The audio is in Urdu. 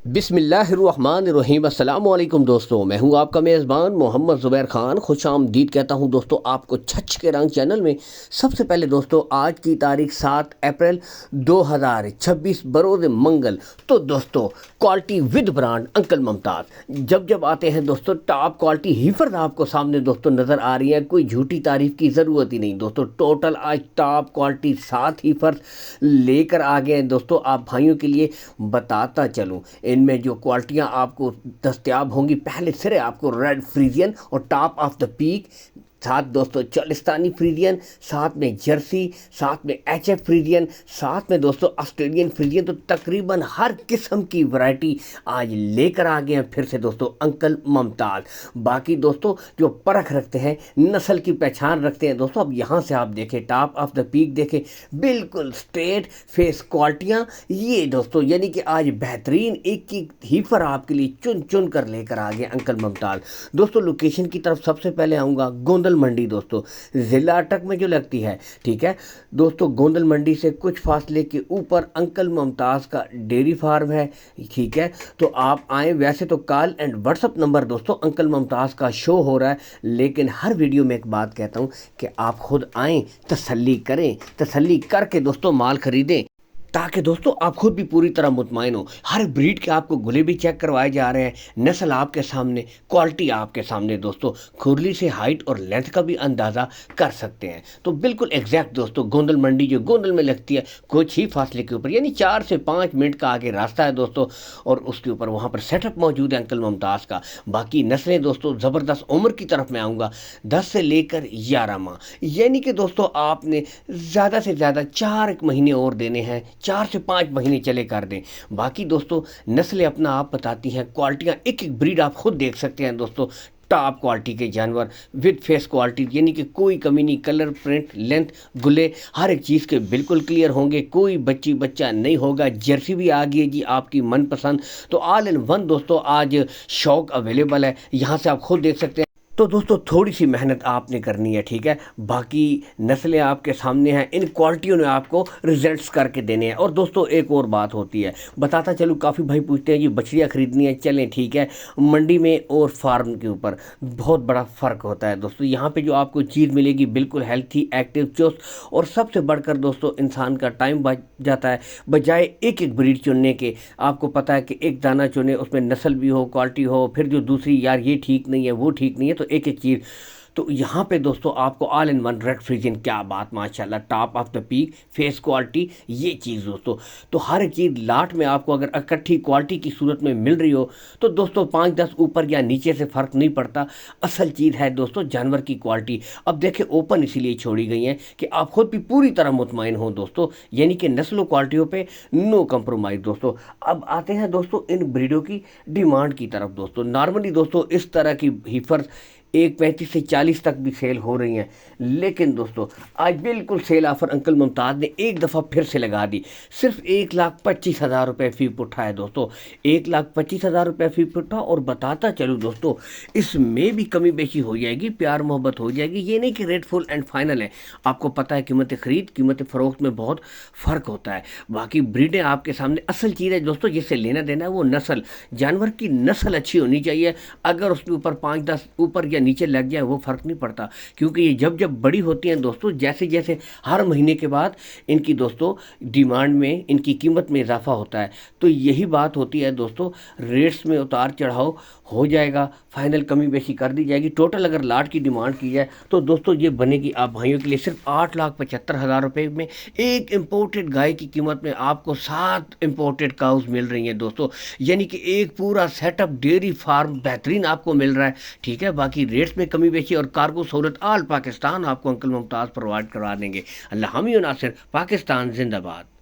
بسم اللہ الرحمن الرحیم۔ السلام علیکم دوستوں، میں ہوں آپ کا میزبان محمد زبیر خان۔ خوش آمدید کہتا ہوں دوستوں آپ کو چھچ کے رنگ چینل میں۔ سب سے پہلے دوستوں آج کی تاریخ 7 اپریل 2026 بروز منگل۔ تو دوستوں کوالٹی ود برانڈ انکل ممتاز جب آتے ہیں دوستوں ٹاپ کوالٹی ہیفرز آپ کو سامنے دوستوں نظر آ رہی ہیں۔ کوئی جھوٹی تعریف کی ضرورت ہی نہیں دوستوں، ٹوٹل آج ٹاپ کوالٹی 7 ہیفرز لے کر آ گئے ہیں دوستوں آپ بھائیوں کے لیے۔ بتاتا چلوں ان میں جو کوالٹیاں آپ کو دستیاب ہوں گی، پہلے سرے آپ کو ریڈ فریزین اور ٹاپ آف دا پیک، ساتھ دوستوں چالستانی فریزین، ساتھ میں جرسی، ساتھ میں ایچ ایف فریزین، ساتھ میں دوستوں آسٹریلین فریزین۔ تو تقریباً ہر قسم کی ورائٹی آج لے کر آ گئے ہیں پھر سے دوستوں انکل ممتاز۔ باقی دوستوں جو پرکھ رکھتے ہیں، نسل کی پہچان رکھتے ہیں دوستوں، اب یہاں سے آپ دیکھیں ٹاپ آف دا پیک دیکھیں، بالکل سٹریٹ فیس کوالٹیاں یہ دوستوں، یعنی کہ آج بہترین ایک ہیفر آپ کے لیے چن کر لے کر آ گئے انکل ممتاز۔ دوستوں لوکیشن کی طرف سب سے پہلے آؤں گا، گوندل منڈی دوستوں ضلع اٹک میں جو لگتی ہے، ٹھیک ہے دوستوں۔ گوندل منڈی سے کچھ فاصلے کے اوپر انکل ممتاز کا ڈیری فارم ہے، ٹھیک ہے۔ تو آپ آئیں، ویسے تو call and what's up number دوستوں انکل ممتاز کا شو ہو رہا ہے، لیکن ہر ویڈیو میں ایک بات کہتا ہوں کہ آپ خود آئیں، تسلی کریں، تسلی کر کے دوستوں مال خریدیں، تاکہ دوستوں آپ خود بھی پوری طرح مطمئن ہو۔ ہر بریڈ کے آپ کو گلے بھی چیک کروائے جا رہے ہیں، نسل آپ کے سامنے، کوالٹی آپ کے سامنے دوستوں، کھرلی سے ہائٹ اور لینتھ کا بھی اندازہ کر سکتے ہیں۔ تو بالکل ایگزیکٹ دوستوں گوندل منڈی جو گوندل میں لگتی ہے، کچھ ہی فاصلے کے اوپر، یعنی 4 سے 5 منٹ کا آگے راستہ ہے دوستوں، اور اس کے اوپر وہاں پر سیٹ اپ موجود ہے انکل ممتاز کا۔ باقی نسلیں دوستوں زبردست، عمر کی طرف میں آؤں گا 10 سے لے کر 11 ماہ، یعنی کہ دوستوں آپ نے زیادہ سے زیادہ 4 مہینے اور دینے ہیں، 4 سے 5 مہینے چلے کر دیں۔ باقی دوستوں نسلیں اپنا آپ بتاتی ہیں، کوالٹیاں ایک بریڈ آپ خود دیکھ سکتے ہیں دوستوں، ٹاپ کوالٹی کے جانور ود فیس کوالٹی، یعنی کہ کوئی کمی نہیں، کلر، پرنٹ، لینتھ، گلے ہر ایک چیز کے بالکل کلیئر ہوں گے، کوئی بچہ نہیں ہوگا۔ جرسی بھی آ گئی ہے جی آپ کی من پسند، تو آل ان ون دوستوں آج شوق اویلیبل ہے، یہاں سے آپ خود دیکھ سکتے ہیں۔ تو دوستوں تھوڑی سی محنت آپ نے کرنی ہے، ٹھیک ہے، باقی نسلیں آپ کے سامنے ہیں، ان کوالٹیوں نے آپ کو ریزلٹس کر کے دینے ہیں۔ اور دوستوں ایک اور بات ہوتی ہے، بتاتا چلوں، کافی بھائی پوچھتے ہیں جی بچڑیاں خریدنی ہے، چلیں ٹھیک ہے، منڈی میں اور فارم کے اوپر بہت بڑا فرق ہوتا ہے دوستوں۔ یہاں پہ جو آپ کو چیز ملے گی بالکل ہیلتھی، ایکٹیو، چست، اور سب سے بڑھ کر دوستوں انسان کا ٹائم بچ جاتا ہے، بجائے ایک بریڈ چننے کے۔ آپ کو پتہ ہے کہ ایک دانہ چنے، اس میں نسل بھی ہو، کوالٹی ہو، پھر جو دوسری یار یہ ٹھیک نہیں ہے، وہ ٹھیک نہیں ہے، تو ایک چیز۔ تو یہاں پہ دوستوں آپ کو all in one red Friesian, کیا بات ماشاءاللہ، top of the peak, face quality, یہ چیز دوستوں، تو ہر چیز لاٹ میں آپ کو اگر اکٹھی کوالٹی کی صورت میں مل رہی ہو تو دوستوں 5-10 اوپر یا نیچے سے فرق نہیں پڑتا، اصل چیز ہے دوستوں جانور کی کوالٹی۔ اب دیکھیں اوپن اسی لیے چھوڑی گئی ہیں کہ آپ خود بھی پوری طرح مطمئن ہوں دوستوں، یعنی کہ نسل و کوالٹیوں پہ نو کمپرومائز دوستوں۔ اب آتے ہیں دوستوں ان بریڈوں کی ڈیمانڈ کی طرف دوستوں۔ نارملی دوستوں اس طرح کی ہیفرز 1.35 سے 40 تک بھی سیل ہو رہی ہیں، لیکن دوستوں آج بالکل سیل آفر انکل ممتاز نے ایک دفعہ پھر سے لگا دی، صرف 1,25,000 روپے فی پٹھا ہے دوستوں، 1,25,000 روپے فی پٹھا۔ اور بتاتا چلوں دوستوں اس میں بھی کمی بیشی ہو جائے گی، پیار محبت ہو جائے گی، یہ نہیں کہ ریٹ فل اینڈ فائنل ہے۔ آپ کو پتہ ہے قیمت خرید قیمت فروخت میں بہت فرق ہوتا ہے۔ باقی بریڈیں آپ کے سامنے، اصل چیز ہے دوستوں جس سے لینا دینا ہے وہ نسل، جانور کی نسل اچھی ہونی چاہیے۔ اگر اس کے اوپر 5-10 اوپر یا نیچے لگ جائے وہ فرق نہیں پڑتا، کیونکہ یہ جب بڑی ہوتی ہیں دوستوں، جیسے جیسے ہر مہینے کے بعد ان کی دوستوں ڈیمانڈ میں، ان کی قیمت میں اضافہ ہوتا ہے۔ تو یہی بات ہوتی ہے دوستوں، ریٹس میں اتار چڑھاؤ ہو جائے گا، فائنل کمی بیشی کر دی جائے گی۔ ٹوٹل اگر لاٹ کی ڈیمانڈ کی جائے تو دوستوں یہ بنے گی آپ بھائیوں کے لیے صرف 8,75,000 روپے میں۔ ایک امپورٹڈ گائے کی قیمت میں آپ کو 7 امپورٹڈ کاؤز مل رہی ہیں دوستوں، یعنی کہ ایک پورا سیٹ اپ ڈیری فارم بہترین آپ کو مل رہا ہے، ٹھیک ہے۔ باقی ریٹس میں کمی بیشی اور کارگو سہولت آل پاکستان آپ کو انکل ممتاز پرووائڈ کروا دیں گے۔ اللہ حامی و ناصر، پاکستان زندہ باد۔